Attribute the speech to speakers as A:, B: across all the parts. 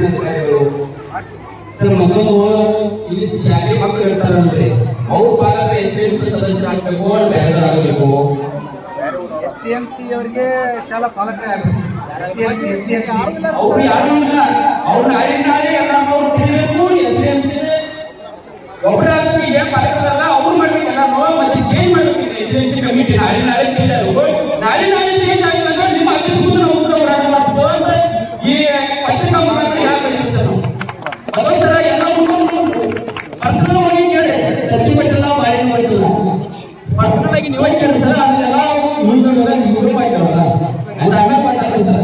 A: ಶಿಕ್ಷಣಾಧಿಕಾರಿಗಳು sir ಮತ್ತೊಂದು ಇಲ್ಲಿ ಶಾಲೆ ಮಕ್ಕಳು ಇರ್ತಾರಲ್ರಿ ಅವ್ರ ಪಾಲಕ SPMC ಸದಸ್ಯರಾಗಬೇಕು ಬೇರೆ ಆಗಬೇಕು
B: STMC ಅವರಿಗೆ ಶಾಲಾ ಪಾಲಕರೇ ಆಗಬೇಕು
A: ಅವ್ರು ಯಾರು ಇಲ್ಲ ಅವ್ರು ನಾಳೆ ಎಲ್ಲರೂ ತಿಳಿಬೇಕು SPMC ಒಬ್ಬರಾಗಿ ಈಗ ಪಾಲಕರಲ್ಲ ಅವ್ರು ಮಾಡ್ಬೇಕಲ್ಲ ಮತ್ತೆ ಚೇಂಜ್ ಮಾಡ್ಬೇಕು SPMC ಕಮಿಟಿ ನಾಳೆ ಚೇಂಜ್ ಆದ್ರು ನಾಳೆ ಚೇಂಜ್ ಆಗಿಲ್ಲ ನಿಮ್ಮ ಅಧ್ಯಕ್ಷರು ನಾವು ಹೋರಾಟ ಮಾಡ್ತೀವಿ ಅಂತ ಈ ಪತ್ರಿಕಾ ಮುಖಾಂತರ ಹೇಳ್ಬೇಕು ಸರ್ ಅದೊಂಥರ ಎಲ್ಲ ಪರ್ಸನಲ್ ಆಗಿ ಕೇಳಿ ಸತ್ತಿ ಬಿಟ್ಟಿಲ್ಲ ಬಾಯಿ ಮಾಡಿಲ್ಲ ಪರ್ಸನಲ್ ಆಗಿ ನೀವು ಕೇಳಿ ಸರ್ ಅದನ್ನೆಲ್ಲ ಮುಂದೋಗಲ್ಲ ನೀವು ಮಾಡ್ತಾರಲ್ಲ ಅಂತ ಆಮೇಲೆ ಮಾತಾಡ್ತೀವಿ ಸರ್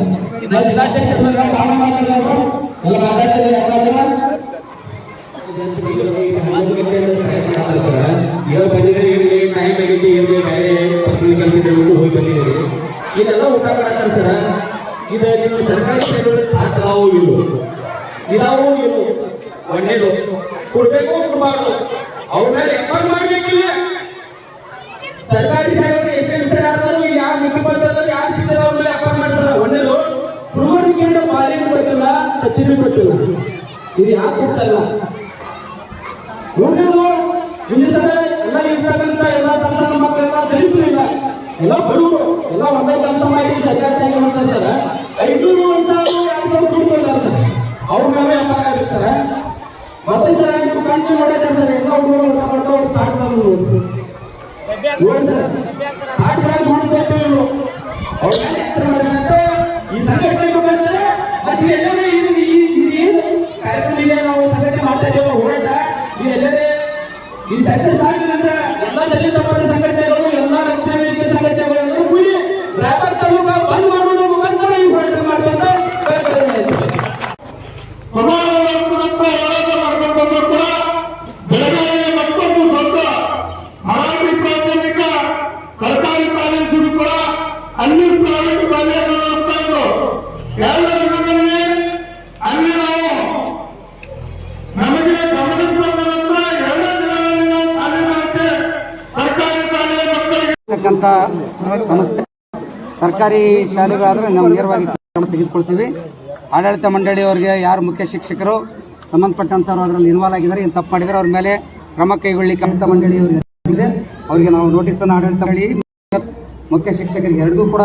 A: ನಾವು ಜಿಲ್ಲಾಧ್ಯಕ್ಷರ ಕಾರಣ ಮಾತಾಡೋರು ಎಲ್ಲ ಮಾತಾಡ್ತಾರೆ ಇದೆಲ್ಲ ಊಟ ಮಾಡ್ತಾರೆ ಸರ್ ಇದು ನೀವು ಸರ್ಕಾರಿ ಶಾಲೆಗಳಲ್ಲಿ ಪಾಠವು ಇಲ್ಲ ಇದಾವು ಇಲ್ಲ ಒಳ್ಳೇದು ಕೊಡ್ಬೇಕು ಕೊಡಬಾರ್ದು ಅವ್ರ ಮೇಲೆ ಎಫರ್ಟ್ ಮಾಡ್ಬೇಕಿಲ್ಲ ಸರ್ಕಾರಿ ಶಾಲೆಗಳಲ್ಲಿ SPMC ಯಾರು ಯಾರು ಮುಖ್ಯಮಂತ್ರಿ ಯಾರು ಶಿಕ್ಷಣ ಅವ್ರ ಮೇಲೆ ಎಫರ್ಟ್ ಮಾಡ್ತಾರೆ ಒಳ್ಳೇದು ಪ್ರಿವರ್ತಿಯಿಂದ ಬಾಲಿಗೆ ಕೊಟ್ಟಿಲ್ಲ ಸತ್ತಿನೂ ಕೊಟ್ಟಿಲ್ಲ ಇದು ಯಾಕೆ ಕೊಡ್ತಲ್ಲ ಒಳ್ಳೇದು ಇಲ್ಲಿ ಸರ ಎಲ್ಲ ಇರ್ತಕ್ಕಂಥ ಎಲ್ಲ ಸಣ್ಣ ಮಕ್ಕಳೆಲ್ಲ ದಲಿತರು ಇಲ್ಲ ಎಲ್ಲ ಬಡವರು ಎಲ್ಲ ಒಂದೇ ಕೆಲಸ ಮಾಡಿ ಸರ್ಕಾರಿ ಶಾಲೆ ಮಾಡ್ತಾರೆ ಸರ್ 500 1,000 ದುಡ್ಡು ಸರ್ ಅವ್ರ ಮೇಲೆ ವ್ಯಾಪಾರ ಆಗುತ್ತೆ ಸರ್ ಮತ್ತೆ ಸರ್ ನೀವು ಕಂಟಿನ್ಯೂ ಮಾಡಿದ್ರೆ ಸರ್ ಎಲ್ಲ ಹುಡುಗರು ಊಟ ಮಾಡ್ಕೊಂಡು ಪಾಠಗಳು ನೋಡಿ ಸರ್ ಪಾಠಗಳಾಗಿ ನೋಡ್ತಾ ಅವ್ರ ಮೇಲೆ ಎಚ್ಚರ ಮಾಡಬೇಕಂತ ಈ ಸಂಘಟನೆ ಮುಖಾಂತರ ಮತ್ತೆ ಎಲ್ಲರೂ ಕಾರ್ಯಕ್ರಮ ಇದೆ ನಾವು ಸಂಘಟನೆ ಮಾಡ್ತಾ ಇದ್ದೇವೆ ಹೋರಾಟ ಇದೆಲ್ಲರೇ ಈ ಸಕ್ಸಸ್ ಆಗಿದ್ರೆ ಎಲ್ಲ ದಲಿತ ಪರ ಸಂಘಟನೆಗಳು ಎಲ್ಲ ರಕ್ಷಣಾ ವೇದಿಕೆ ಸಂಘಟನೆಗಳೆಲ್ಲರೂ ಕೂಡಿ ರಾಯಬಾಗ ತಾಲೂಕು ಬಂದ್ ಮಾಡೋದ್ರ ಮುಖಾಂತರ ಈ ಹೋರಾಟ ಮಾಡುವಂತ
C: ಮಾಡ್ಕೊಂಡ್ರು ಕೂಡ ಬೆಳಗಾವಿ ಮತ್ತೊಂದು ದೊಡ್ಡ ಮರಾಠಿ ಪ್ರಾಥಮಿಕ ಸರ್ಕಾರಿ ಕಾಲೇಜು ಕೂಡ ಅಲ್ಲಿ ಪ್ರೈವೇಟ್ ಕಾಲೇಜು ನಡೆಸ್ತಾ ಇದ್ರು ಎಲ್ಲ ದಿನದಲ್ಲಿ ಅಲ್ಲಿ ನಾವು ನಮಗೆ ಗಮನಕ್ಕೆ ಬಂದ ನಂತರ ಎಲ್ಲ ದಿನಗಳಲ್ಲಿ ನಾವು ಕಾಲೇಜು ಸರ್ಕಾರಿ ಶಾಲೆಯ ಮಕ್ಕಳಿಗೆ
B: ಸಂಸ್ಥೆ ಸರ್ಕಾರಿ ಶಾಲೆಗಳಾದರೆ ನಾವು ನೇರವಾಗಿ ತೆಗೆದುಕೊಳ್ತೀವಿ. ಆಡಳಿತ ಮಂಡಳಿಯವರಿಗೆ ಯಾರು ಮುಖ್ಯ ಶಿಕ್ಷಕರು ಸಂಬಂಧಪಟ್ಟಂಥವ್ರು ಅದರಲ್ಲಿ ಇನ್ವಾಲ್ವ್ ಆಗಿದ್ದಾರೆ, ಏನು ತಪ್ಪು ಮಾಡಿದರೆ ಅವ್ರ ಮೇಲೆ ಕ್ರಮ ಕೈಗೊಳ್ಳಿಕ್ಕೆ ಆಡಳಿತ ಮಂಡಳಿಯವರಿಗೆ ಅವರಿಗೆ ನಾವು ನೋಟಿಸನ್ನು ಆಡಳಿತ ಮಂಡಳಿ ಮುಖ್ಯ ಶಿಕ್ಷಕರಿಗೆ ಎರಡೂ ಕೂಡ